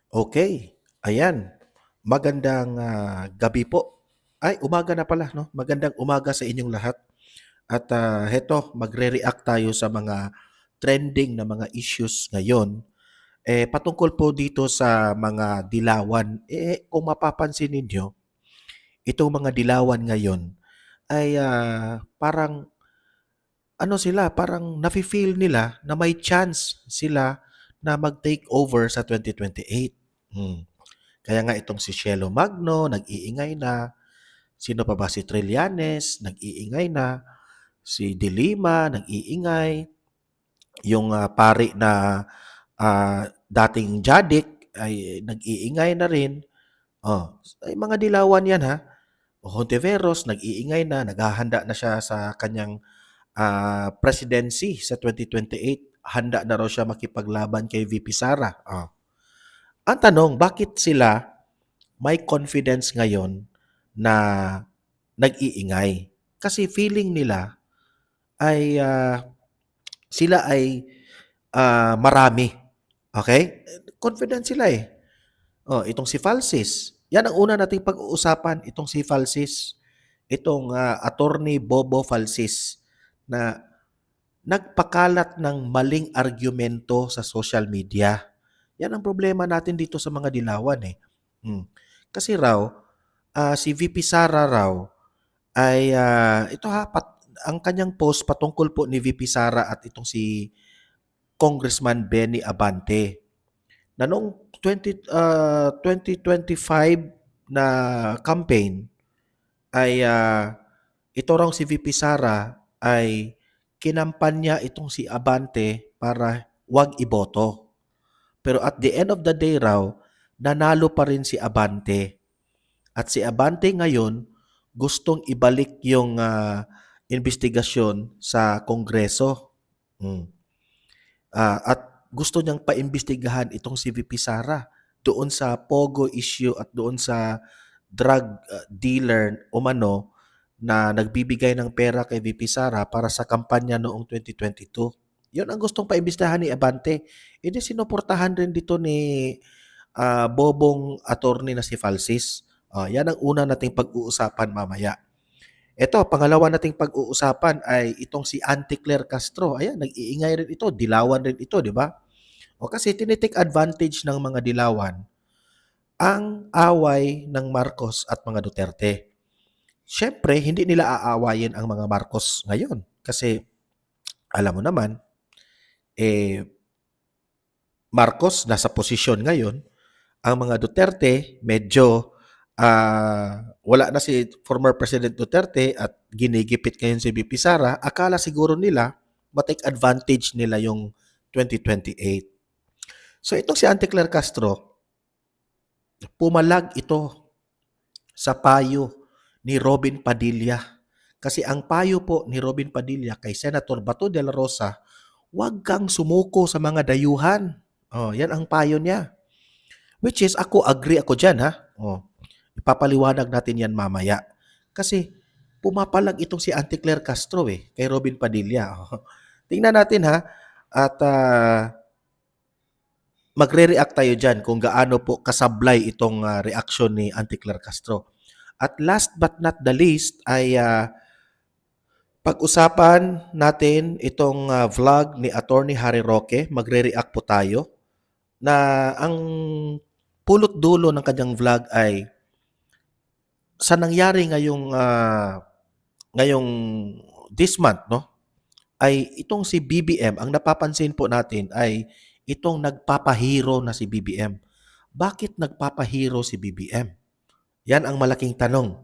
Okay, ayan. Magandang, gabi po. Ay, umaga na pala 'no. Magandang umaga sa inyong lahat at, heto magre-react tayo sa mga trending na mga issues ngayon. Patungkol po dito sa mga dilawan. Kung mapapansin ninyo, itong mga dilawan ngayon ay, parang ano sila, parang nafi-feel nila na may chance sila na mag-take over sa 2028. Kaya nga itong si Cielo Magno nag-iingay na, sino pa ba si Trillanes nag-iingay na, si De Lima nag-iingay, yung, pari na, dating Jadik ay nag-iingay na rin. Ay mga dilawan 'yan, ha. Hontiveros nag-iingay na, naghahanda na siya sa kanyang, presidency sa 2028. Handa na raw siya makipaglaban kay VP Sara, Ang tanong, bakit sila may confidence ngayon na nag-iingay? Kasi feeling nila ay, sila ay, marami, okey? Confident sila, eh. Itong si Falsis, 'yan ang una nating pag-uusapan, itong si Falsis, itong, Attorney Bobo Falsis na nagpakalat ng maling argumento sa social media. 'Yan ang problema natin dito sa mga dilawan, eh. Hmm, Kasi raw, si VP Sara raw ay, ito ha, ang kanyang post patungkol po ni VP Sara at itong si Congressman Benny Abante na noong 2025 na campaign ay, ito raw si VP Sara ay kinampanya itong si Abante para 'wag iboto. Pero at the end of the day raw, nanalo pa rin si Abante. At si Abante ngayon gustong ibalik yung, investigasyon sa Kongreso. Hmm. At gusto niyang paimbestigahan itong si VP Sara doon sa Pogo issue at doon sa drug, dealer umano na nagbibigay ng pera kay VP Sara para sa kampanya noong 2022. 'Yun ang gustong paimbestigahan ni Abante. Sinuportahan rin dito ni, bobong attorney na si Falsis. 'Yan ang una nating pag-uusapan mamaya. Eto, pangalawa nating pag-uusapan ay itong si Auntie Claire Castro. Ayan, nag-iingay rin ito, dilawan rin ito, di ba? Kasi advantage ng mga dilawan ang away ng Marcos at mga Duterte. Siyempre, hindi nila aawayin ang mga Marcos ngayon kasi alam mo naman, eh, Marcos nasa posisyon ngayon. Ang mga Duterte medyo, wala na si former President Duterte at ginigipit ngayon si VP Sara. Akala siguro nila ma-take advantage nila yung 2028. So itong si Auntie Claire Castro, pumalag ito sa payo ni Robin Padilla. Kasi ang payo po ni Robin Padilla kay Senator Bato de la Rosa, huwag kang sumuko sa mga dayuhan. Yan ang payo niya. Which is, agree ako dyan, ha. Ipapaliwanag natin yan mamaya. Kasi pumapalag itong si Auntie Claire Castro kay Robin Padilla. Tingnan natin, ha. At magre-react tayo dyan kung gaano po kasablay itong reaction ni Auntie Claire Castro. At last but not the least ay pag-usapan natin itong vlog ni Attorney Harry Roque. Magre-react po tayo na ang pulot dulo ng kanyang vlog ay sa nangyari ngayong this month, no? Ay itong si BBM, ang napapansin po natin ay itong nagpapahero na si BBM. Bakit nagpapahero si BBM? Yan ang malaking tanong.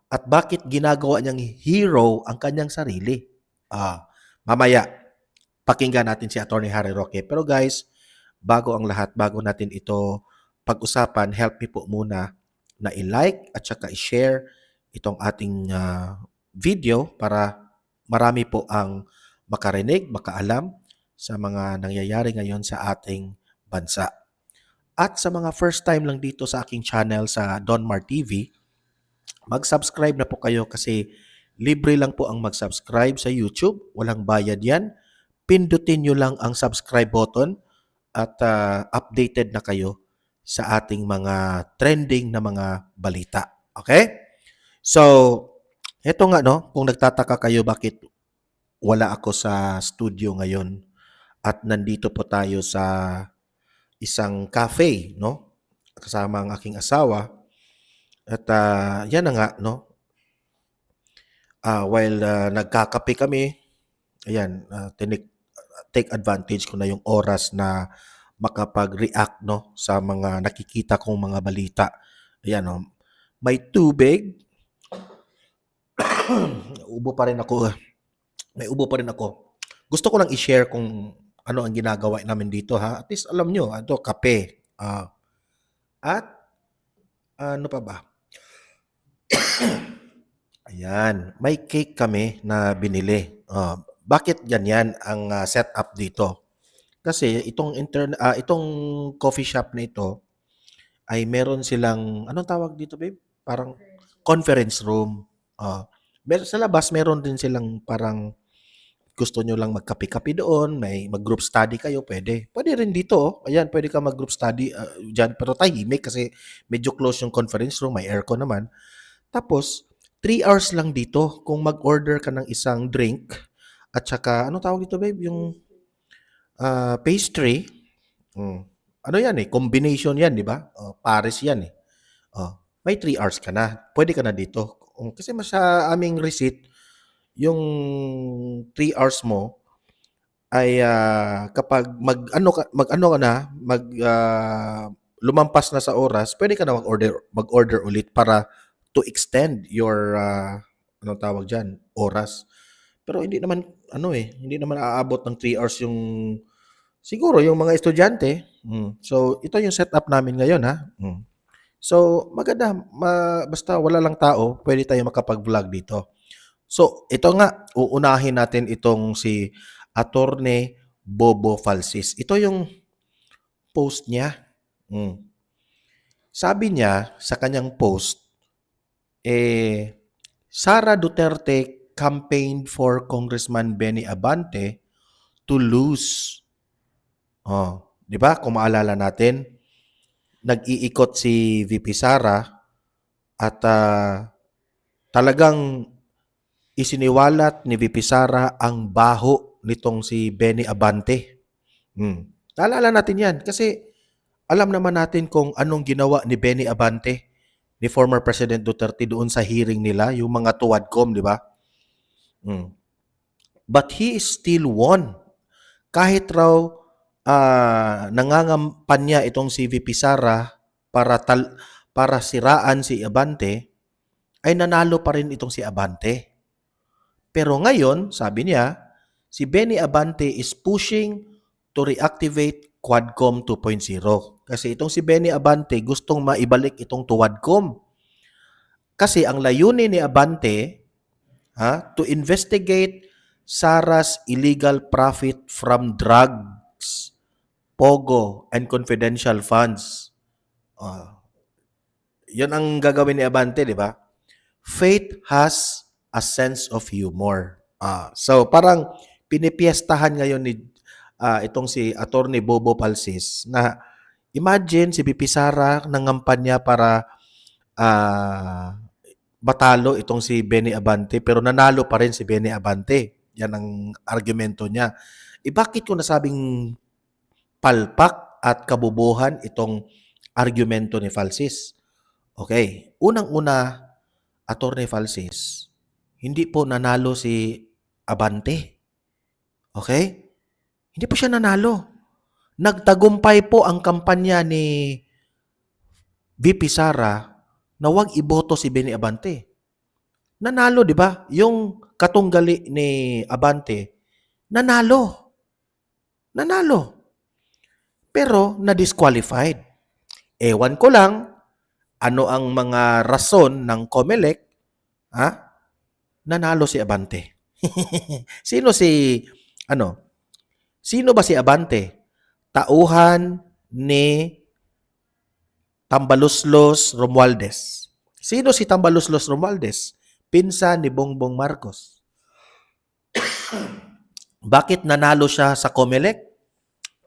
At bakit ginagawa niyang hero ang kanyang sarili? Mamaya, pakinggan natin si Attorney Harry Roque. Pero guys, bago ang lahat, bago natin ito pag-usapan, help me po muna na i-like at saka i-share itong ating video para marami po ang makarinig, makaalam sa mga nangyayari ngayon sa ating bansa. At sa mga first time lang dito sa aking channel sa Donmar TV, mag-subscribe na po kayo kasi libre lang po ang mag-subscribe sa YouTube. Walang bayad yan. Pindutin nyo lang ang subscribe button at updated na kayo sa ating mga trending na mga balita. Okay? So, eto nga no, kung nagtataka kayo bakit wala ako sa studio ngayon at nandito po tayo sa isang cafe, no? Kasama ang aking asawa. At yan na nga, no? While nagkakape kami, ayan, take advantage ko na yung oras na makapag-react no sa mga nakikita kong mga balita. Ayan, no? May tubig. Ubo pa rin ako. May ubo pa rin ako. Gusto ko lang i-share kung ano ang ginagawa namin dito ha. At least alam nyo, ito, kape. At ano pa ba? Ayan, may cake kami na binili. Bakit ganyan ang setup dito? Kasi itong coffee shop na ito ay meron silang anong tawag dito, babe? Parang conference room. Sa labas meron din silang parang gusto nyo lang magkape-kape doon, may mag-group study kayo, pwede. Pwede rin dito, oh. Ayan, pwede ka mag-group study dyan. Pero tahimik kasi medyo close yung conference room, may aircon naman. Tapos, 3 hours lang dito kung mag-order ka ng isang drink at saka, ano tawag dito, babe? Yung pastry. Ano yan eh? Combination yan, di ba? Pares yan eh. May 3 hours ka na. Pwede ka na dito. Kasi sa aming receipt, yung 3 hours mo ay kapag mag-ano ka na, lumampas na sa oras, pwede ka na mag-order ulit para to extend your anong tawag diyan, oras. Pero hindi naman hindi naman aabot ng 3 hours yung siguro yung mga estudyante. So ito yung setup namin ngayon ha. So maganda, basta wala lang tao, pwede tayong makapag-vlog dito. So ito nga, uunahin natin itong si Attorney Bobo Falsis. Ito yung post niya. Sabi niya sa kanyang post, Sara Duterte campaigned for Congressman Benny Abante to lose. Di ba? Kung maalala natin, nag-iikot si VP Sara at talagang isiniwalat ni VP Sara ang baho nitong si Benny Abante. Naalala natin yan kasi alam naman natin kung anong ginawa ni Benny Abante ni former President Duterte doon sa hearing nila, yung mga tuwadcom, di ba? But he still won. Kahit raw nangangampanya itong si VP Sara para siraan si Abante, ay nanalo pa rin itong si Abante. Pero ngayon, sabi niya, si Benny Abante is pushing to reactivate Quadcom 2.0. Kasi itong si Benny Abante gustong maibalik itong Tuwadcom. Kasi ang layunin ni Abante to investigate Sara's illegal profit from drugs, pogo, and confidential funds. Yan ang gagawin ni Abante, di ba? Faith has a sense of humor. So parang pinipiestahan ngayon ni itong si Attorney Bobo Falsis na imagine si VP Sara nangampanya para matalo itong si Benny Abante pero nanalo pa rin si Benny Abante. Yan ang argumento niya. Bakit ko nasabing palpak at kabubuhan itong argumento ni Falsis? Okay, unang-una, Attorney Falsis, hindi po nanalo si Abante. Okay? Hindi po siya nanalo. Nagtagumpay po ang kampanya ni VP Sara na wag iboto si Benny Abante. Nanalo, di ba? Yung katunggali ni Abante, nanalo. Nanalo. Pero na-disqualified. Ewan ko lang ano ang mga rason ng COMELEC, nanalo si Abante. Sino ba si Abante? Tauhan ni Tambaluslos Romualdez. Sino si Tambaluslos Romualdez? Pinsan ni Bongbong Marcos. Bakit nanalo siya sa COMELEC?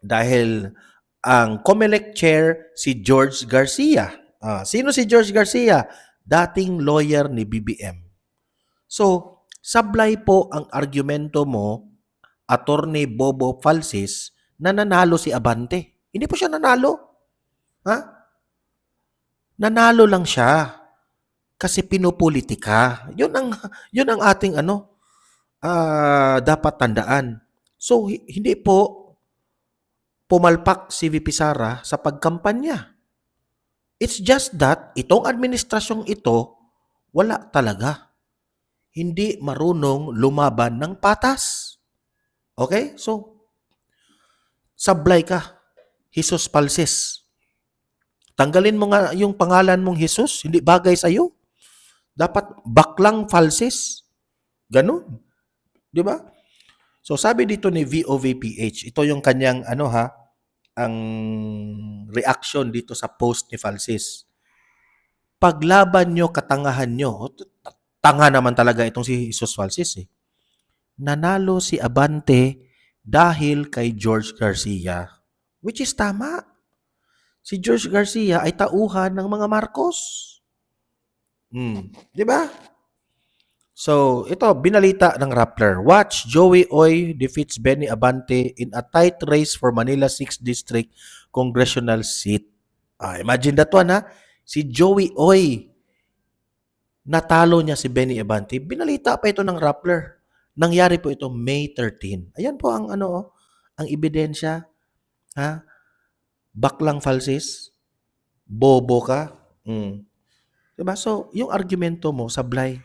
Dahil Ang COMELEC chair si George Garcia. Sino si George Garcia? Dating lawyer ni BBM. So, sablay po ang argumento mo, Attorney Bobo Falsis, na nanalo si Abante. Hindi po siya nanalo. Ha? Nanalo lang siya kasi pinopolitika. Yun ang ating dapat tandaan. So, hindi po pumalpak si VP Sara sa pagkampanya. It's just that itong administrasyong ito, wala talaga. Hindi marunong lumaban ng patas. Okay? So, sablay ka. Jesus Falsis. Tanggalin mo nga yung pangalan mong Jesus. Hindi bagay sa'yo. Dapat baklang Falsis. Ganun. Di ba? So, sabi dito ni VOVPH, ito yung kanyang ang reaction dito sa post ni Falsis. Paglaban nyo, katangahan nyo. Tanga naman talaga itong si Jesus Falsis eh. Nanalo si Abante dahil kay George Garcia. Which is tama. Si George Garcia ay tauhan ng mga Marcos. Di ba? So, ito, binalita ng Rappler. Watch, Joey Oy defeats Benny Abante in a tight race for Manila 6th District Congressional Seat. Imagine that one, ha? Si Joey Oy, natalo niya si Benny Abante. Binalita pa ito ng Rappler. Nangyari po ito May 13. Ayan po ang ang ebidensya. Ha? Baklang Falsis. Bobo ka. Diba? So, yung argumento mo, sablay.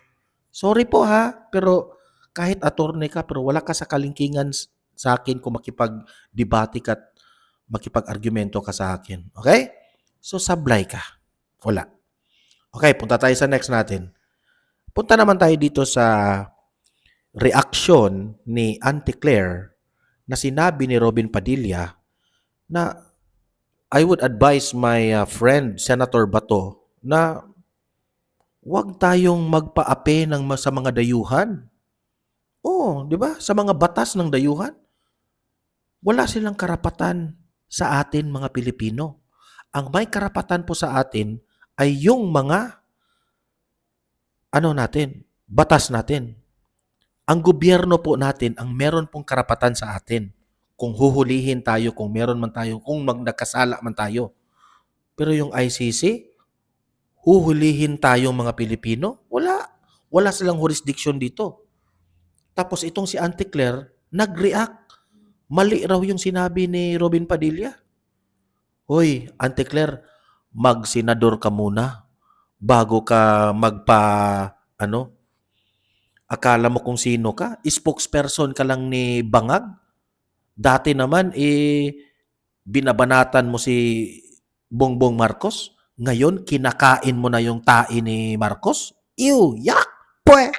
Sorry po ha, pero kahit attorney ka, pero wala ka sa kalingkingan sa akin kung makipag-debate ka at makipag-argumento ka sa akin. Okay? So, sablay ka. Wala. Okay, punta tayo sa next natin. Punta naman tayo dito sa reaction ni Auntie Claire na sinabi ni Robin Padilla na I would advise my friend, Senator Bato, na huwag tayong magpaapi sa mga dayuhan. Oo, di ba? Sa mga batas ng dayuhan, wala silang karapatan sa atin mga Pilipino. Ang may karapatan po sa atin ay yung mga batas natin. Ang gobyerno po natin ang meron pong karapatan sa atin. Kung huhulihin tayo, kung meron man tayo, kung nagkasala man tayo. Pero yung ICC, huhulihin tayong mga Pilipino? Wala. Wala silang jurisdiction dito. Tapos itong si Auntie Claire, nag-react. Mali raw yung sinabi ni Robin Padilla. Hoy, Auntie Claire, mag-senador ka muna bago ka akala mo kung sino ka? Spokesperson ka lang ni Bangag? Dati naman, binabanatan mo si Bongbong Marcos. Ngayon, kinakain mo na yung tae ni Marcos? Ew! Yak! Pwe!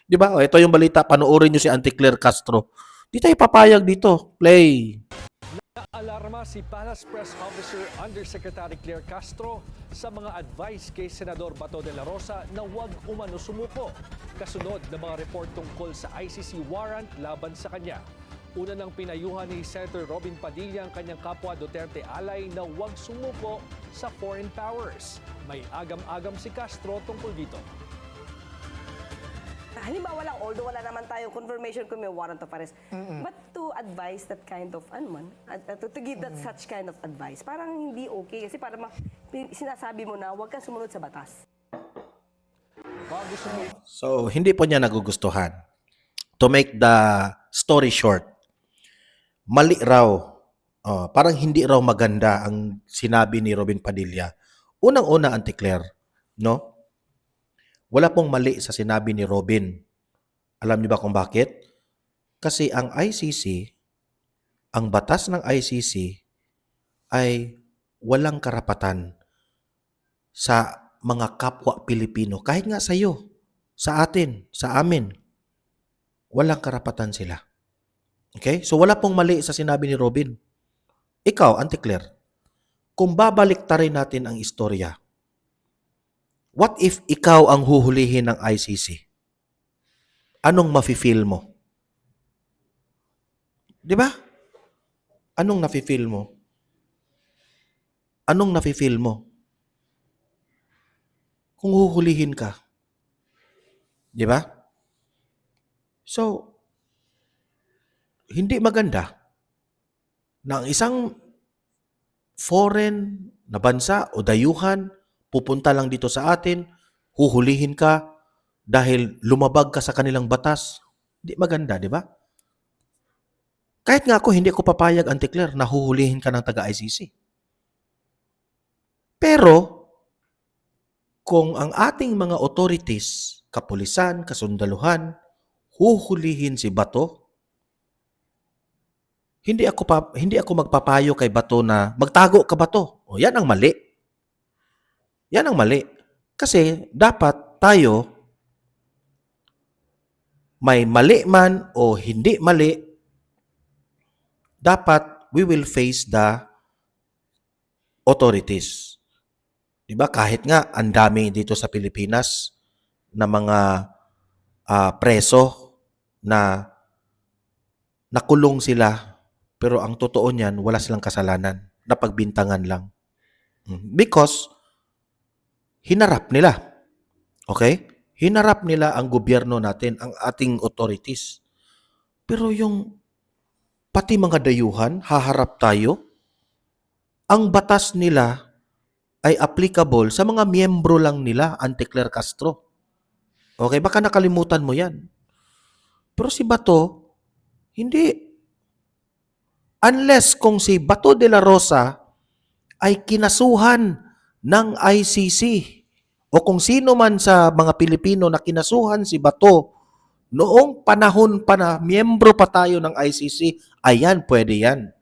Di ba? Ito yung balita. Panoorin nyo si Auntie Claire Castro. Di tayo papayag dito. Play! Alarma si Palace Press Officer Undersecretary Claire Castro sa mga advice kay Senador Bato de la Rosa na huwag umano sumuko kasunod ng mga report tungkol sa ICC warrant laban sa kanya. Una nang pinayuhan ni Senator Robin Padilla ang kanyang kapwa Duterte alay na huwag sumuko sa foreign powers. May agam-agam si Castro tungkol dito. Halimbawa lang, although wala naman tayo confirmation kung may warrant of arrest, but to advise that kind of, to give that such kind of advice, parang hindi okay. Kasi parang sinasabi mo na huwag kang sumunod sa batas. So, hindi po niya nagugustuhan. To make the story short, mali raw, parang hindi raw maganda ang sinabi ni Robin Padilla. Unang-una, Auntie Claire, no? Wala pong mali sa sinabi ni Robin. Alam niyo ba kung bakit? Kasi ang ICC, ang batas ng ICC ay walang karapatan sa mga kapwa Pilipino. Kahit nga sa iyo, sa atin, sa amin, walang karapatan sila. Okay? So wala pong mali sa sinabi ni Robin. Ikaw, Auntie Claire, kung babalik rin natin ang istorya, what if ikaw ang huhulihin ng ICC? Anong mafe-feel mo? 'Di ba? anong nafe-feel mo? Anong nafe-feel mo kung huhulihin ka? 'Di ba? So, hindi maganda na ang isang foreign na bansa o dayuhan pupunta lang dito sa atin, huhulihin ka dahil lumabag ka sa kanilang batas. Hindi maganda, 'di ba? Kahit nga ako, hindi ako papayag, Auntie Claire, na huhulihin ka ng taga-ICC. Pero, kung ang ating mga authorities, kapulisan, kasundaluhan, huhulihin si Bato, hindi ako magpapayo kay Bato na magtago ka, Bato. O, yan ang mali. Yan ang mali. Kasi dapat tayo, may mali man o hindi mali, dapat we will face the authorities. 'Di ba? Kahit nga ang dami dito sa Pilipinas na mga preso na nakulong sila, pero ang totoo niyan, wala silang kasalanan, napagbintangan lang. Because hinarap nila. Okay? Hinarap nila ang gobyerno natin, ang ating authorities. Pero yung pati mga dayuhan, haharap tayo, ang batas nila ay applicable sa mga miyembro lang nila, Auntie Claire Castro. Okay, baka nakalimutan mo yan. Pero si Bato, hindi. Unless kung si Bato de la Rosa ay kinasuhan ng ICC o kung sino man sa mga Pilipino na kinasuhan si Bato noong panahon pa na miyembro pa tayo ng ICC, ayan, pwede yan.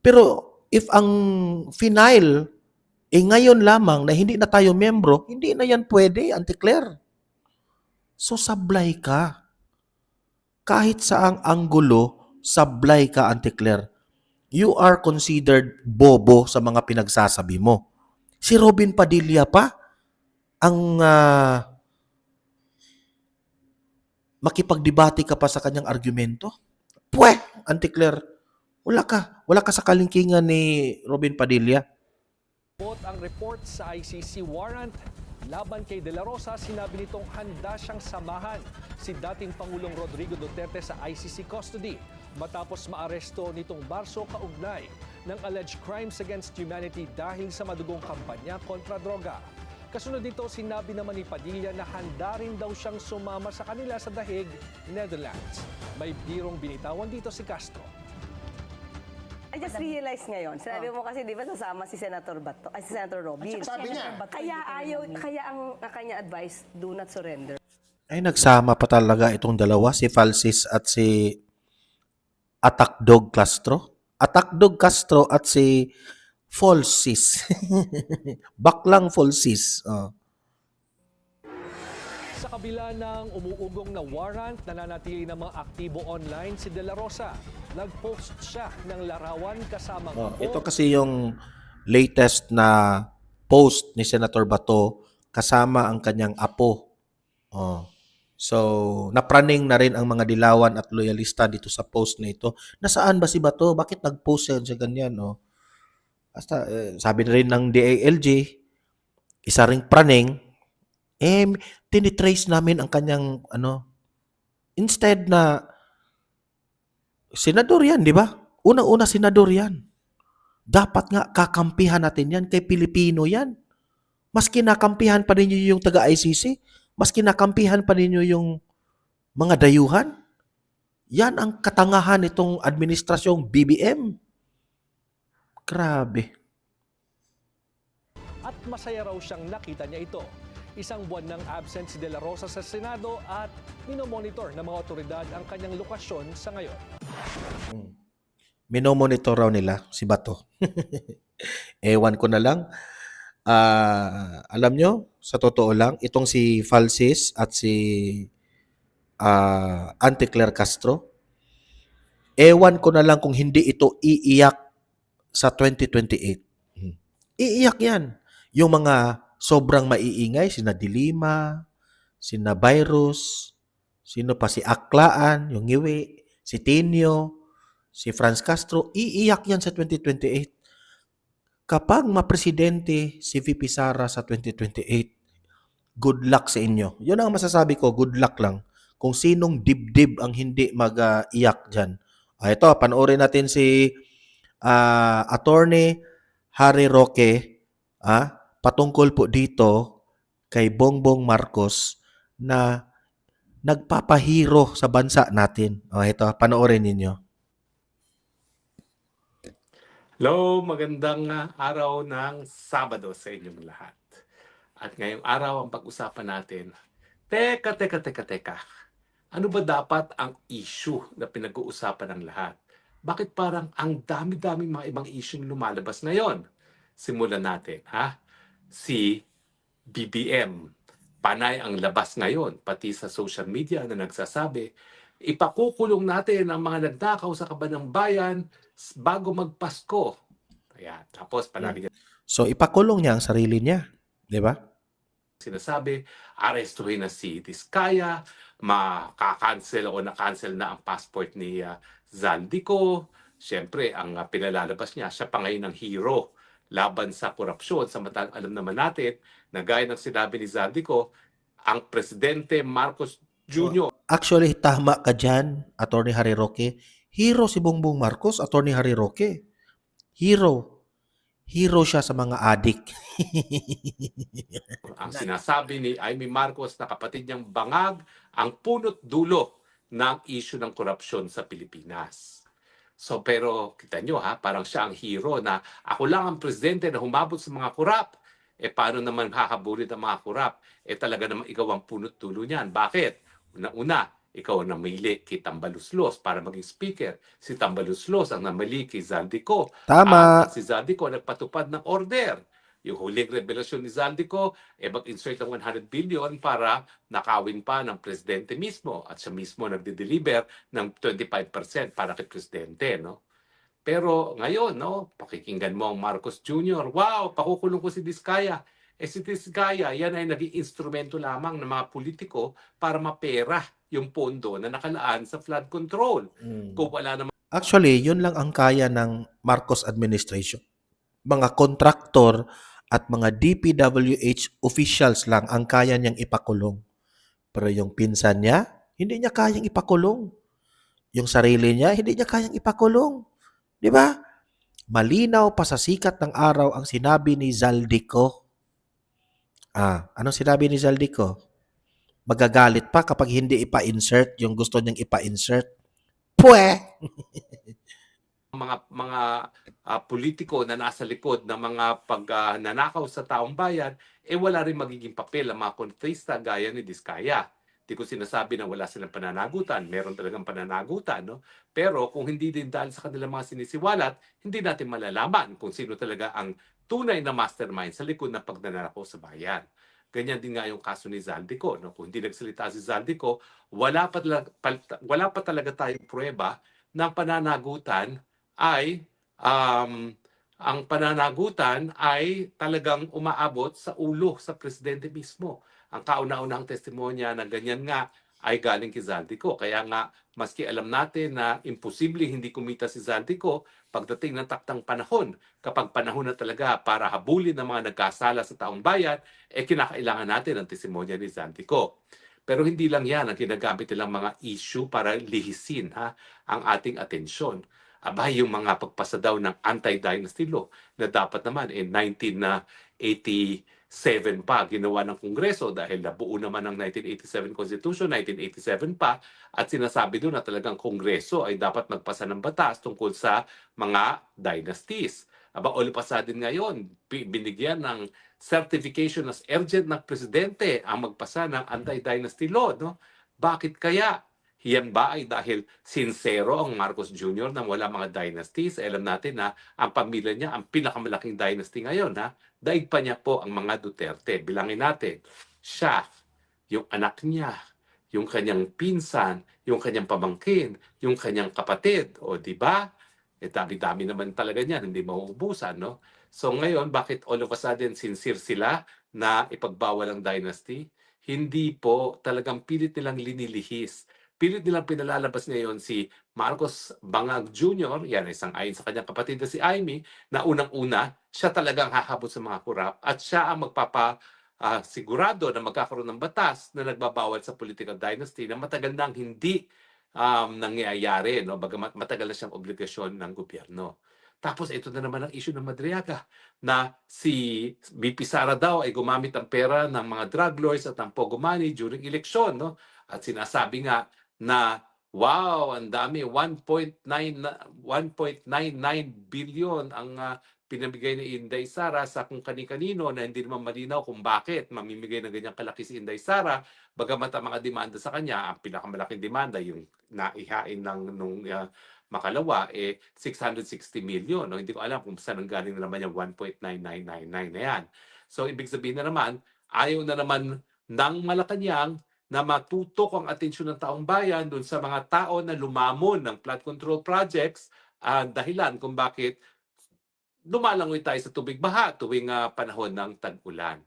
Pero if ang final ngayon lamang na hindi na tayo miyembro, hindi na yan pwede, Auntie Claire. So sablay ka. Kahit saang anggulo, sablay ka, Auntie Claire. You are considered bobo sa mga pinagsasabi mo. Si Robin Padilla pa, ang makipagdebate ka pa sa kanyang argumento. Pweh, Auntie Claire, wala ka sa kalingkingan ni Robin Padilla. Ang report sa ICC warrant laban kay De La Rosa, sinabi nitong handa siyang samahan si dating Pangulong Rodrigo Duterte sa ICC custody matapos maaresto nitong Marso kaugnay ng alleged crimes against humanity dahil sa madugong kampanya kontra droga. Kasunod nito, sinabi naman ni Padilla na handa rin daw siyang sumama sa kanila sa The Hague, Netherlands. May birong binitawan dito si Castro. I just realized ngayon, sinabi mo kasi di ba sasama si Senator Bato, ay si Senator Robin. Sabi niya, Kaya ang kanya advice, do not surrender. Ay, nagsama pa talaga itong dalawa, si Falsis at si Atakdog Castro. Atakdog Castro at si Falsis. Baklang Falsis. Oh. Sa kabila ng umuugong na warrant, nananatili ng mga aktibo online si De La Rosa. Nag-post siya ng larawan kasamang Ito kasi yung latest na post ni Senator Bato kasama ang kanyang apo. So, napraning na rin ang mga dilawan at loyalista dito sa post na ito. Nasaan ba si Bato? Bakit nag-post yan siya ganyan? Basta, sabi na rin ng DILG, isa ring praning, tinitrace namin ang kanyang, instead na, senador yan, di ba? Unang-una, senador yan. Dapat nga, kakampihan natin yan. Kay Pilipino yan. Mas kinakampihan pa ninyo yung taga-ICC. Mas kinakampihan pa ninyo yung mga dayuhan. Yan ang katangahan nitong administrasyong BBM. Grabe. At masaya raw siyang nakita niya ito. Isang buwan ng absent si De La Rosa sa Senado at minomonitor ng mga otoridad ang kanyang lokasyon sa ngayon. Minomonitor raw nila si Bato. Ewan ko na lang. Alam nyo, sa totoo lang, itong si Falsis at si Auntie Claire Castro, ewan ko na lang kung hindi ito iiyak sa 2028. Iiyak yan. Yung mga sobrang maiingay, sina Dilima, sina Virus, sino pa si Aklaan, yung Ngiwi, si Tinio, si Franz Castro, iiyak yan sa 2028. Kapag mapresidente si VP Sara sa 2028, good luck sa inyo. Yun ang masasabi ko, good luck lang. Kung sinong dibdib ang hindi mag-iyak dyan. Ito, panoorin natin si Attorney Harry Roque patungkol po dito kay Bongbong Marcos na nagpapahiro sa bansa natin. Ito, panoorin ninyo. Hello, magandang araw ng Sabado sa inyong lahat. At ngayong araw ang pag-usapan natin, teka. Ano ba dapat ang issue na pinag-uusapan ng lahat? Bakit parang ang dami-daming mga ibang issue lumalabas ngayon? Simulan natin, ha? Si BBM. Panay ang labas ngayon, pati sa social media na nagsasabi, ipakukulong natin ang mga nagnakaw sa kaban ng bayan bago magpasko. Ayan. Tapos palagi So, ipakulong niya ang sarili niya. Di ba? sinasabi, arestuhin na si Diskaya, makakancel o na-cancel na ang passport ni Zaldico. Siyempre, ang pinalalabas niya, siya pa ngayon ang hero laban sa korupsyon. Samantalang alam naman natin na gaya ng sinabi ni Zaldico, ang Presidente Marcos Jr. Actually, tama ka dyan, Attorney Harry Roque. Hero si Bongbong Marcos, Attorney Harry Roque. Hero. Hero siya sa mga adik. Ang sinasabi ni Amy Marcos na kapatid niyang bangag ang punot dulo ng issue ng korupsyon sa Pilipinas. So pero kita nyo parang siya ang hero na ako lang ang presidente na humabot sa mga korap. Paano naman hahabulin ang mga korap? Talaga naman ikaw ang punot dulo niyan. Bakit? Una-una, ikaw ang namili kay Tambaluslos para maging speaker. Si Tambaluslos ang namili kay Zaldico. Tama. At si Zaldico nagpatupad ng order. Yung huling revelasyon ni Zaldico, mag-insert ng 100 billion para nakawin pa ng presidente mismo. At siya mismo nagde-deliver ng 25% para kay presidente. No? Pero ngayon, pakikinggan mo ang Marcos Jr. Wow, pakukulong ko si Diskaya. Si Diskaya, yan ay naging instrumento lamang ng mga politiko para mapera yung pondo na nakalaan sa flood control. Kung wala naman Actually, yun lang ang kaya ng Marcos administration. Mga kontraktor at mga DPWH officials lang ang kaya niyang ipakulong. Pero yung pinsan niya, hindi niya kayang ipakulong. Yung sarili niya, hindi niya kayang ipakulong. Di ba? Malinaw pa sa sikat ng araw ang sinabi ni Zaldico. Anong sinabi ni Zaldico? Magagalit pa kapag hindi ipa-insert yung gusto niyang ipa-insert. Pwe! mga politiko na nasa likod ng mga pagnanakaw sa taong bayan, wala rin magiging papel ang mga kontrista gaya ni Diskaya. Di ko sinasabi na wala silang pananagutan. Meron talagang pananagutan. No? Pero kung hindi din dahil sa kanilang mga sinisiwalat, hindi natin malalaman kung sino talaga ang tunay na mastermind sa likod ng pagnanakaw sa bayan. Ganyan din nga yung kaso ni Zaldico. No? Kung hindi nagsalita si Zaldico, wala pa talaga tayong pruweba ng pananagutan ay ang pananagutan ay talagang umaabot sa ulo sa presidente mismo. Ang kauna-unahang testimonya na ganyan nga ay galing kay Zaldico. Kaya nga, maski alam natin na imposibleng hindi kumita si Zaldico pagdating ng taktang panahon. Kapag panahon na talaga para habulin ng mga nagkasala sa taong bayan, kinakailangan natin ang testimonya ni Zaldico. Pero hindi lang yan ang ginagamit nilang mga issue para lihisin ang ating atensyon. Yung mga pagpasa daw ng anti-dynasty law na dapat naman 1987 pa ginawa ng Kongreso dahil nabuo naman ng 1987 Constitution, 1987 pa, at sinasabi doon na talagang Kongreso ay dapat magpasa ng batas tungkol sa mga dynasties. All pasa din ngayon, binigyan ng certification as urgent ng presidente ang magpasa ng anti-dynasty law. No? Bakit kaya? Yan ba ay dahil sincero ang Marcos Jr. na wala mga dynasties? Alam natin na ang pamilya niya ang pinakamalaking dynasty ngayon. Daig pa niya po ang mga Duterte. Bilangin natin, siya, yung anak niya, yung kanyang pinsan, yung kanyang pamangkin, yung kanyang kapatid. O di ba? Dami-dami naman talaga niyan, hindi mauubusan. No? So ngayon, bakit all of a sudden sincere sila na ipagbawal ang dynasty? Hindi po, talagang pilit nilang linilihis pilit nilang pinalalabas ngayon si Marcos Bangag Jr., yan isang ayon sa kanyang kapatid na si Amy, na unang-una, siya talagang hahabol sa mga kurap at siya ang sigurado na magkakaroon ng batas na nagbabawal sa political dynasty na matagal nang hindi nangyayari, no? Bagamat matagal na siyang obligasyon ng gobyerno. Tapos ito na naman ang issue ng Madriaga na si VP Sara daw ay gumamit ang pera ng mga drug lords at ng Pogo money during eleksyon, no? At sinasabi nga na wow, ang dami, 1.99 billion ang pinamigay ni Inday Sara sa kung kani-kanino na hindi naman malinaw kung bakit mamimigay ng ganyang kalaki si Inday Sara. Bagamat ang mga demanda sa kanya, ang pinakamalaking demanda yung naihain nung makalawa, 660 million. No? Hindi ko alam kung saan ang galing na naman yung 1.9999 na yan. So, ibig sabihin na naman, ayaw na naman ng Malacanang na matutok ang atensyon ng taong bayan doon sa mga tao na lumamon ng flood control projects, dahilan kung bakit lumalangoy tayo sa tubig baha tuwing panahon ng tag-ulan.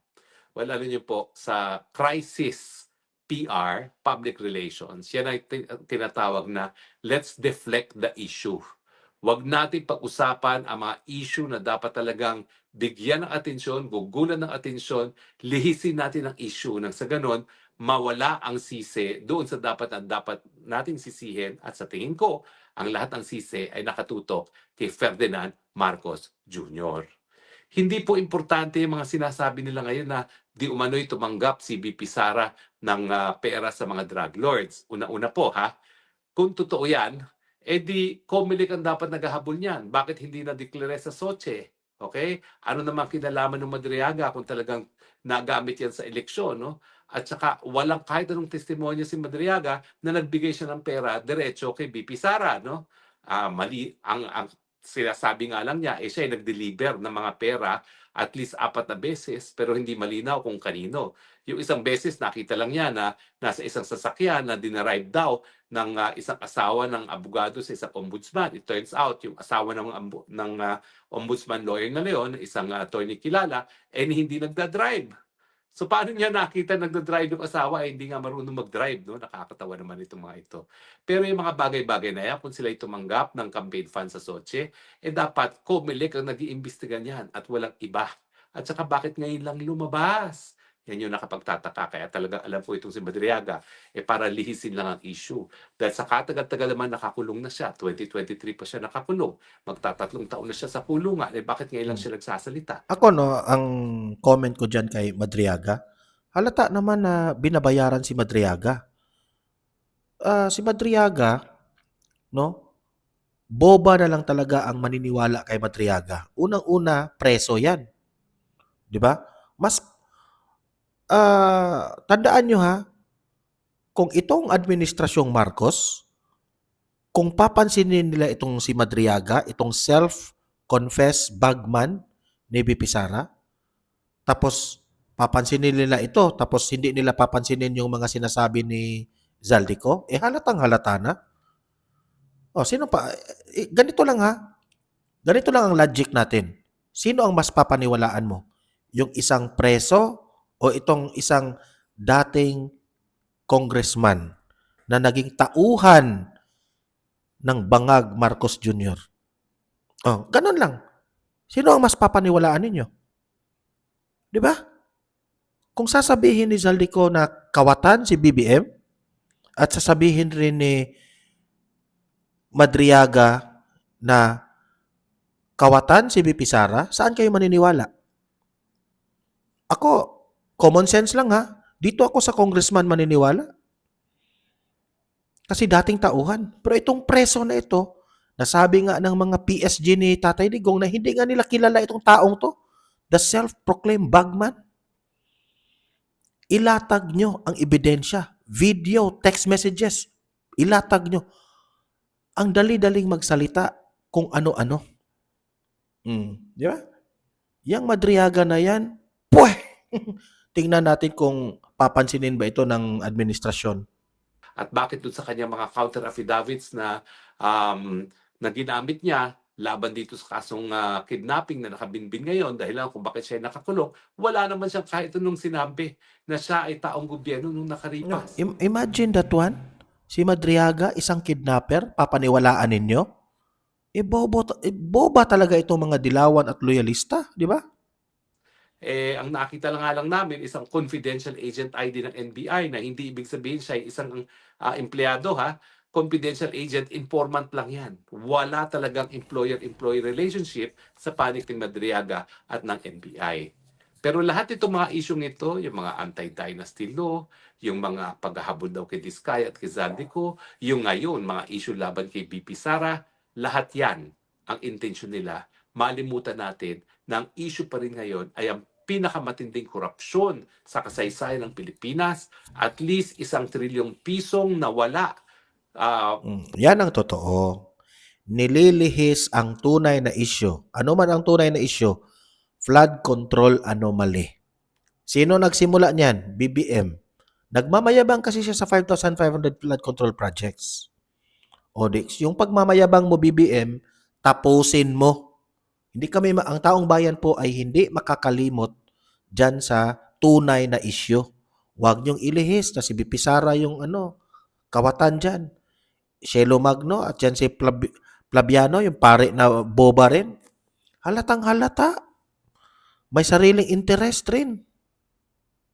Well, ano niyo po, sa crisis PR, public relations, yan ay tinatawag na let's deflect the issue. Huwag natin pag-usapan ang mga issue na dapat talagang bigyan ng atensyon, gugulan ng atensyon, lihisin natin ang issue nang sa ganon, mawala ang sisi doon sa dapat nating sisihin at sa tingin ko, ang lahat ng sisi ay nakatutok kay Ferdinand Marcos Jr. Hindi po importante yung mga sinasabi nila ngayon na di umano'y tumanggap si VP Sara ng pera sa mga drug lords. Una-una po ha, kung totoo yan, di Comelec ang dapat naghahabol niyan. Bakit hindi na-declare sa SOCHE? Okay? Ano naman kinalaman ng Madriaga kung talagang nagamit yan sa eleksyon, no? At saka walang kahit anong testimonya si Madriaga na nagbigay siya ng pera diretso kay VP Sara, no? Mali ang sinasabi nga lang niya, siya ay nag-deliver ng mga pera at least 4 na beses pero hindi malinaw kung kanino. Yung isang beses nakita lang niya na nasa isang sasakyan na dinarive daw ng isang asawa ng abogado sa isang ombudsman. It turns out yung asawa ng ombudsman lawyer na leon, isang attorney kilala, hindi nagda-drive. So paano niya nakita nagda-drive yung asawa hindi nga marunong mag-drive, no? Nakakatawa naman itong mga ito. Pero yung mga bagay-bagay na yan, kung sila tumanggap ng campaign fund sa SOCHE, dapat Comelec ang nag-iimbestiga niyan at walang iba. At saka bakit ngayon lang lumabas? Yan yung nakapagtataka. Kaya talaga alam ko itong si Madriaga, para lihisin lang ang issue. Dahil sa katagal-tagal naman nakakulong na siya. 2023 pa siya nakakulong. Magtatatlong taon na siya sa kulungan. Bakit ngayon lang siya nagsasalita? Ako, no, ang comment ko dyan kay Madriaga, halata naman na binabayaran si Madriaga. Si Madriaga, no, boba na lang talaga ang maniniwala kay Madriaga. Unang-una, preso yan. Di ba? Mas, tandaan nyo ha, kung itong administrasyong Marcos, kung papansinin nila itong si Madriaga, itong self-confessed bagman ni VP Sara, tapos papansinin nila ito, tapos hindi nila papansinin yung mga sinasabi ni Zaldico, halatang halata na. Sino pa? Ganito lang ha. Ganito lang ang logic natin. Sino ang mas papaniwalaan mo? Yung isang preso o itong isang dating congressman na naging tauhan ng Bangag Marcos Jr.? Ganun lang. Sino ang mas papaniwalaan ninyo? Di ba? Kung sasabihin ni Zaldico na kawatan si BBM at sasabihin rin ni Madriaga na kawatan si VP Sara, saan kayo maniniwala? Ako, common sense lang ha. Dito ako sa congressman maniniwala. Kasi dating tauhan. Pero itong preso na ito, nasabi nga ng mga PSG ni Tatay Digong na hindi nga nila kilala itong taong to, the self-proclaimed bagman. Ilatag nyo ang ebidensya, video, text messages. Ilatag nyo. Ang dali-daling magsalita kung ano-ano. Di ba? Yang Madriaga na yan, tingnan natin kung papansinin ba ito ng administrasyon. At bakit doon sa kanyang mga counter affidavits na ginamit niya laban dito sa kasong kidnapping na nakabinbin ngayon dahil lang kung bakit siya nakakulong, wala naman siyang kahit anong sinabi na siya ay taong gobyerno nung nakaripas. Imagine that one. Si Madriaga, isang kidnapper, papaniwalaan ninyo? Boba talaga itong mga dilawan at loyalista, di ba? Ang nakita lang nga lang namin isang confidential agent ID ng NBI na hindi ibig sabihin siya ay isang empleyado ha. Confidential agent, informant lang yan. Wala talagang employer-employee relationship sa panig ng Madriaga at ng NBI. Pero lahat itong mga isyong ito, yung mga anti-dynasty law, yung mga paghahabol daw kay Diskaya at kay Zaldico, yung ngayon, mga issue laban kay BP Sara, lahat yan ang intensyon nila. Malimutan natin na ang issue pa rin ngayon ay ang pinakamatinding korupsyon sa kasaysayan ng Pilipinas. At least 1 trilyong pisong nawala. Yan ang totoo. Nililihis ang tunay na isyu. Ano man ang tunay na isyu? Flood control anomaly. Sino nagsimula niyan? BBM. Nagmamayabang kasi siya sa 5,500 flood control projects. O yung pagmamayabang mo BBM, tapusin mo. Hindi kami, ang taong bayan po ay hindi makakalimot dyan sa tunay na isyu. Huwag niyong ilihis na si BP Sara yung kawatan dyan. Shelo Magno at yan si Flaviano, yung pare na boba rin. Halatang halata. May sariling interest rin.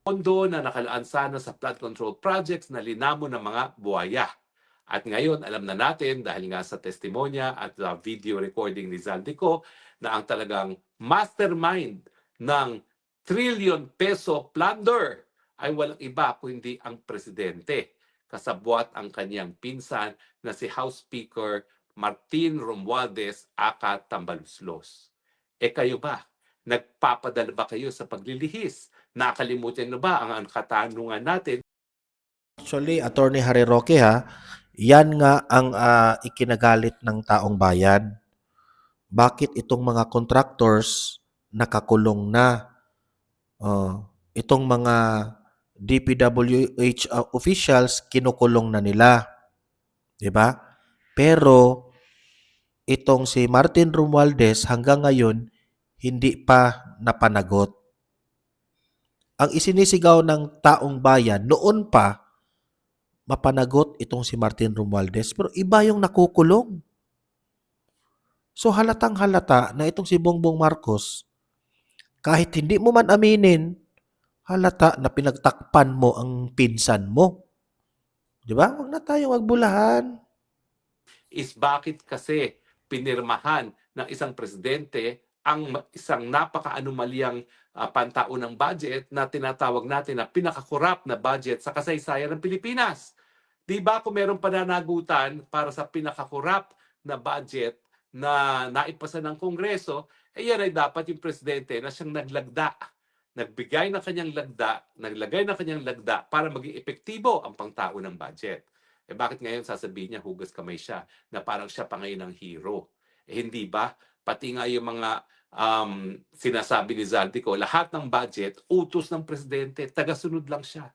Pondo na nakalaan sana sa flood control projects na linamo ng mga buhaya. At ngayon, alam na natin dahil nga sa testimonya at video recording ni Zaldico na ang talagang mastermind ng trillion peso plunder ay walang iba kundi ang presidente. Kasabwat ang kanyang pinsan na si House Speaker Martin Romualdez aka Tambaluslos. Kayo ba? Nagpapadala ba kayo sa paglilihis? Nakalimutan na ba ang katanungan natin? Actually, Attorney Harry Roque yan nga ang ikinagalit ng taong bayan. Bakit itong mga contractors nakakulong na? Itong mga DPWH officials kinukulong na nila. 'Di ba? Pero itong si Martin Romualdez hanggang ngayon hindi pa napanagot. Ang isinisigaw ng taong bayan noon pa mapanagot itong si Martin Romualdez pero iba yung nakukulong. So halatang halata na itong si Bongbong Marcos kahit hindi mo man aminin, halata na pinagtakpan mo ang pinsan mo. 'Di ba? Huwag na tayong magbulahan. Is bakit kasi pinirmahan ng isang presidente ang isang napaka-anomalyang pantaunang budget na tinatawag natin na pinakakurap na budget sa kasaysayan ng Pilipinas. Di ba kung merong pananagutan para sa pinakakurap na budget na naipasa ng Kongreso, yan ay dapat yung presidente na siyang naglagda. Nagbigay ng kanyang lagda, naglagay ng kanyang lagda para maging epektibo ang pangtaunang budget. Bakit ngayon sasabihin niya hugas kamay siya na parang siya pa ngayon ang hero? Hindi ba? Pati nga yung mga sinasabi ni Zaldico, lahat ng budget, utos ng presidente, tagasunod lang siya.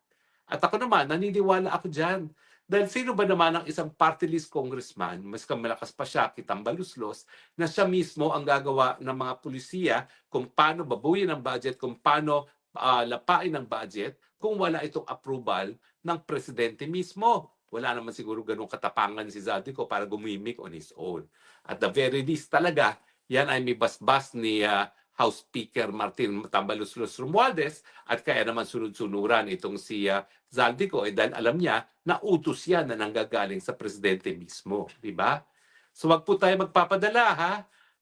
At ako naman, naniniwala ako dyan. Dahil sino ba naman ang isang party list congressman, mas malakas pa siya, Tambaluslos, na siya mismo ang gagawa ng mga pulisiya kung paano babuyin ang budget, kung paano lapain ang budget, kung wala itong approval ng presidente mismo. Wala naman siguro ganung katapangan si Zaldico para gumimik on his own. At the very least talaga, yan ay may basbas ni House Speaker Martin Tambaluslos Romualdez at kaya naman sunod-sunuran itong si Zaldico dahil alam niya na utos yan na nanggagaling sa presidente mismo. Diba? So wag po tayo magpapadala ha.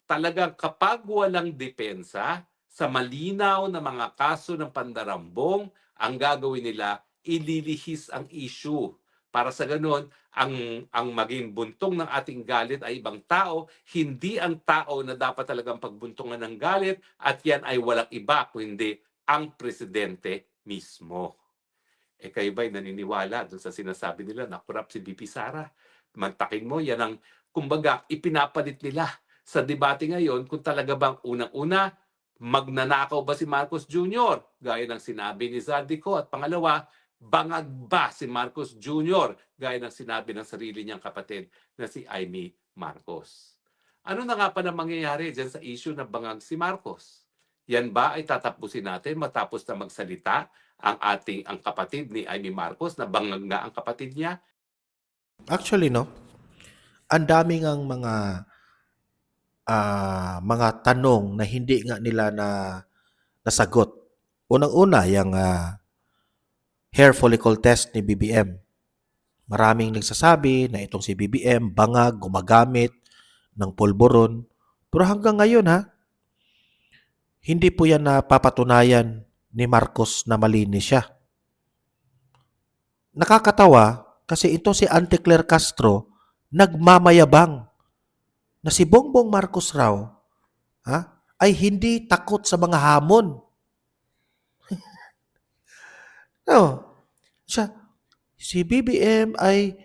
Talagang kapag walang depensa sa malinaw na mga kaso ng pandarambong, ang gagawin nila, ililihis ang issue. Para sa ganun, ang maging buntong ng ating galit ay ibang tao, hindi ang tao na dapat talagang pagbuntungan ng galit at yan ay walang iba kundi ang presidente mismo. Kayo ba'y naniniwala doon sa sinasabi nila na corrupt si BP Sara? Mantakin mo, yan ang kumbaga ipinapalit nila sa debate ngayon kung talaga bang unang-una, magnanakaw ba si Marcos Jr. gaya ng sinabi ni Zaldico at pangalawa, bangag ba si Marcos Jr. gaya ng sinabi ng sarili niyang kapatid na si Amy Marcos. Ano na nga pa na mangyayari dyan sa issue na bangag si Marcos? Yan ba ay tatapusin natin matapos na magsalita ang kapatid ni Amy Marcos na bangag nga ang kapatid niya? Actually, no, ang dami ngang mga tanong na hindi nga nila nasagot. Unang-una, yung hair follicle test ni BBM. Maraming nagsasabi na itong si BBM bangag, gumagamit ng pulburon. Pero hanggang ngayon hindi po yan napapatunayan ni Marcos na malinis siya. Nakakatawa kasi ito si Auntie Claire Castro nagmamayabang na si Bongbong Marcos raw ay hindi takot sa mga hamon. No, siya, si BBM ay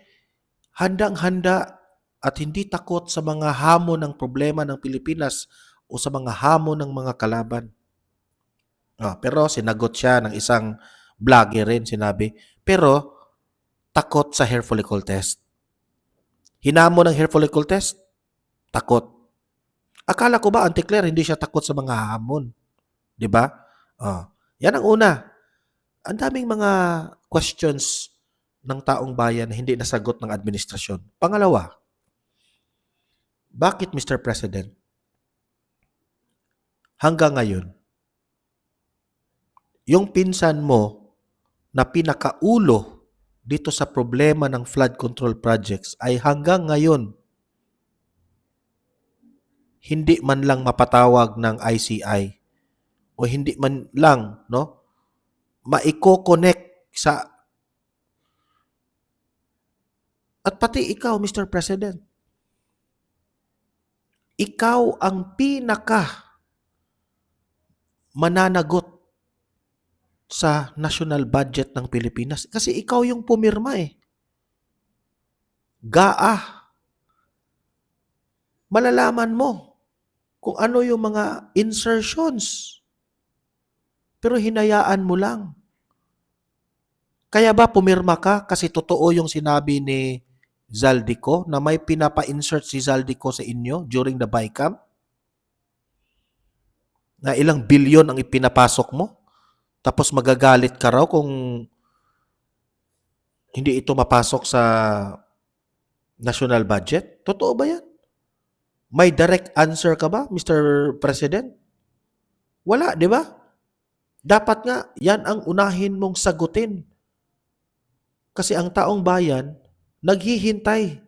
handang-handa at hindi takot sa mga hamon ng problema ng Pilipinas o sa mga hamon ng mga kalaban. Pero sinagot siya ng isang vlogger rin, sinabi, pero takot sa hair follicle test. Hinamon ng hair follicle test, takot. Akala ko ba, Auntie Claire, hindi siya takot sa mga hamon? Di ba? Yan ang una. Ang daming mga questions ng taong bayan na hindi nasagot ng administrasyon. Pangalawa, bakit Mr. President, hanggang ngayon, yung pinsan mo na pinakaulo dito sa problema ng flood control projects ay hanggang ngayon hindi man lang mapatawag ng ICI o hindi man lang maiko-connect sa. At pati ikaw, Mr. President, ikaw ang pinaka mananagot sa national budget ng Pilipinas kasi ikaw yung pumirma GAA. Malalaman mo kung ano yung mga insertions. Pero hinayaan mo lang. Kaya ba pumirma ka kasi totoo yung sinabi ni Zaldico na may pinapa-insert si Zaldico sa inyo during the BICAM? Na ilang bilyon ang ipinapasok mo? Tapos magagalit ka raw kung hindi ito mapasok sa national budget? Totoo ba yan? May direct answer ka ba, Mr. President? Wala, di ba? Dapat nga, yan ang unahin mong sagutin. Kasi ang taong bayan, naghihintay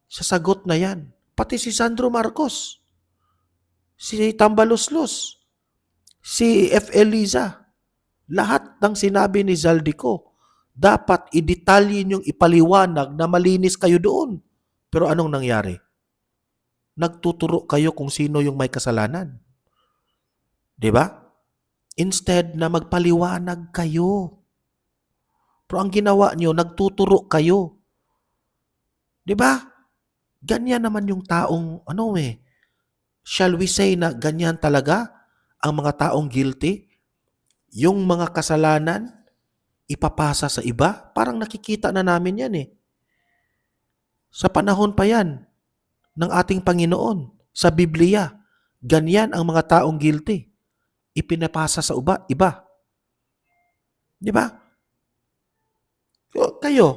sa sagot na yan. Pati si Sandro Marcos, si Tambaloslos, si F. Eliza, lahat ng sinabi ni Zaldico, dapat idetalye niyong ipaliwanag na malinis kayo doon. Pero anong nangyari? Nagtuturo kayo kung sino yung may kasalanan. Di ba? Instead na magpaliwanag kayo. Pero ang ginawa niyo, nagtuturo kayo. Di ba? Ganyan naman yung taong, shall we say na ganyan talaga ang mga taong guilty? Yung mga kasalanan, ipapasa sa iba? Parang nakikita na namin yan Sa panahon pa yan ng ating Panginoon, sa Biblia, ganyan ang mga taong guilty. Ipinapasa sa iba. Di ba? Kayo,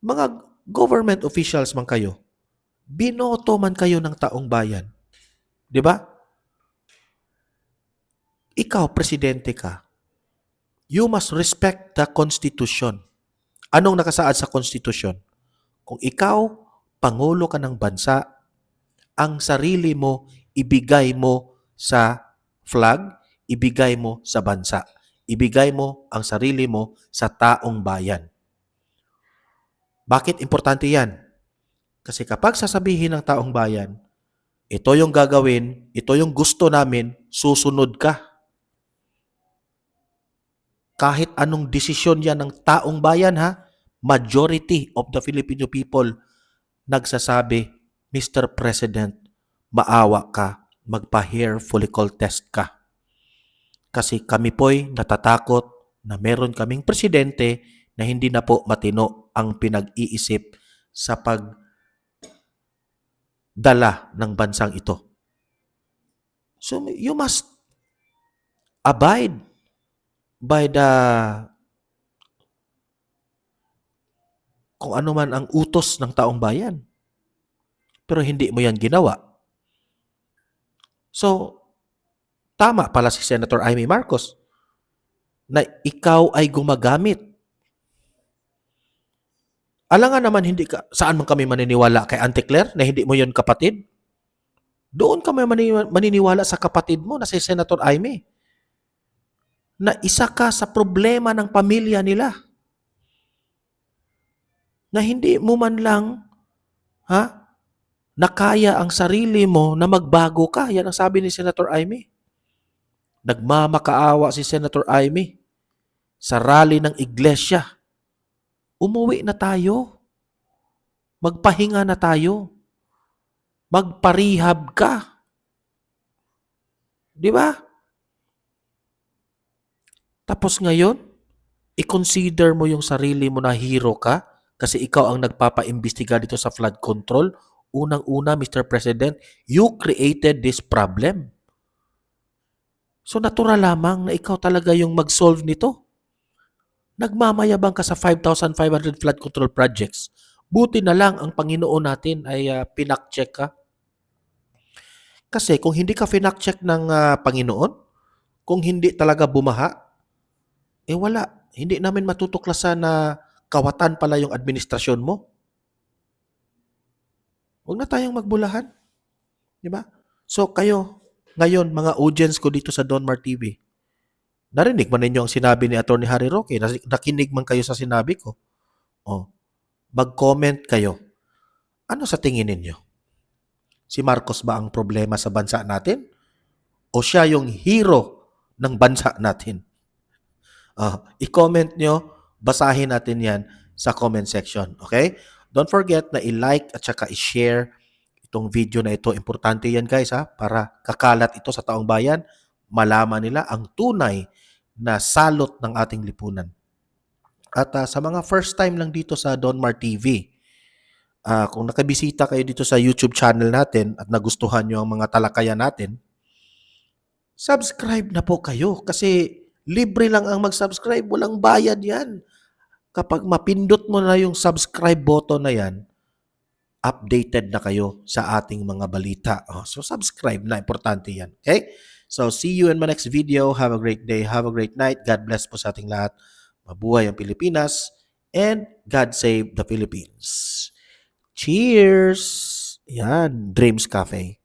mga government officials man kayo, binoto man kayo ng taong bayan. Di ba? Ikaw, presidente ka. You must respect the Constitution. Anong nakasaad sa Constitution? Kung ikaw, pangulo ka ng bansa, ang sarili mo, ibigay mo sa flag, ibigay mo sa bansa. Ibigay mo ang sarili mo sa taong bayan. Bakit importante yan? Kasi kapag sasabihin ng taong bayan, ito yung gagawin, ito yung gusto namin, susunod ka. Kahit anong desisyon yan ng taong bayan majority of the Filipino people nagsasabi, Mr. President, maawa ka, magpa-hair follicle test ka. Kasi kami po'y natatakot na meron kaming presidente na hindi na po matino ang pinag-iisip sa pagdala ng bansang ito. So you must abide by the kung ano man ang utos ng taong bayan. Pero hindi mo yan ginawa. So, tama pala si Senator Amy Marcos na ikaw ay gumagamit. Alangan naman saan man kami maniniwala kay Auntie Claire na hindi mo yon kapatid? Doon kami maniniwala sa kapatid mo na si Senator Amy. Na isa ka sa problema ng pamilya nila. Na hindi mo man lang, nakaya ang sarili mo na magbago ka. Yan ang sabi ni Senator Amy. Nagmamakaawa si Senator Amy sa rally ng iglesia. Umuwi na tayo. Magpahinga na tayo. Magparehab ka. Di ba? Tapos ngayon, i-consider mo yung sarili mo na hero ka kasi ikaw ang nagpapaimbestiga dito sa flood control. Unang-una, Mr. President, you created this problem. So natural lamang na ikaw talaga yung mag-solve nito. Nagmamayabang ka sa 5,500 flood control projects. Buti na lang ang Panginoon natin ay pinak-check ka. Kasi kung hindi ka pinak-check ng Panginoon, kung hindi talaga bumaha, wala. Hindi namin matutuklasan na kawatan pala yung administrasyon mo. Huwag na tayong magbulahan. Di ba? So kayo, ngayon, mga audience ko dito sa Donmar TV, narinig man ninyo ang sinabi ni Atty. Harry Roque, nakinig man kayo sa sinabi ko. Mag-comment kayo. Ano sa tingin ninyo? Si Marcos ba ang problema sa bansa natin? O siya yung hero ng bansa natin? I-comment nyo, basahin natin yan sa comment section. Okay? Don't forget na i-like at saka i-share itong video na ito. Importante yan guys para kakalat ito sa taong bayan. Malaman nila ang tunay na salot ng ating lipunan. At sa mga first time lang dito sa Donmar TV, kung nakabisita kayo dito sa YouTube channel natin at nagustuhan nyo ang mga talakayan natin, subscribe na po kayo kasi libre lang ang mag-subscribe. Walang bayad yan. Kapag mapindot mo na yung subscribe button na yan, updated na kayo sa ating mga balita. So subscribe na. Importante yan. Okay? So see you in my next video. Have a great day. Have a great night. God bless po sa ating lahat. Mabuhay ang Pilipinas. And God save the Philippines. Cheers! Yan. Dreams Cafe.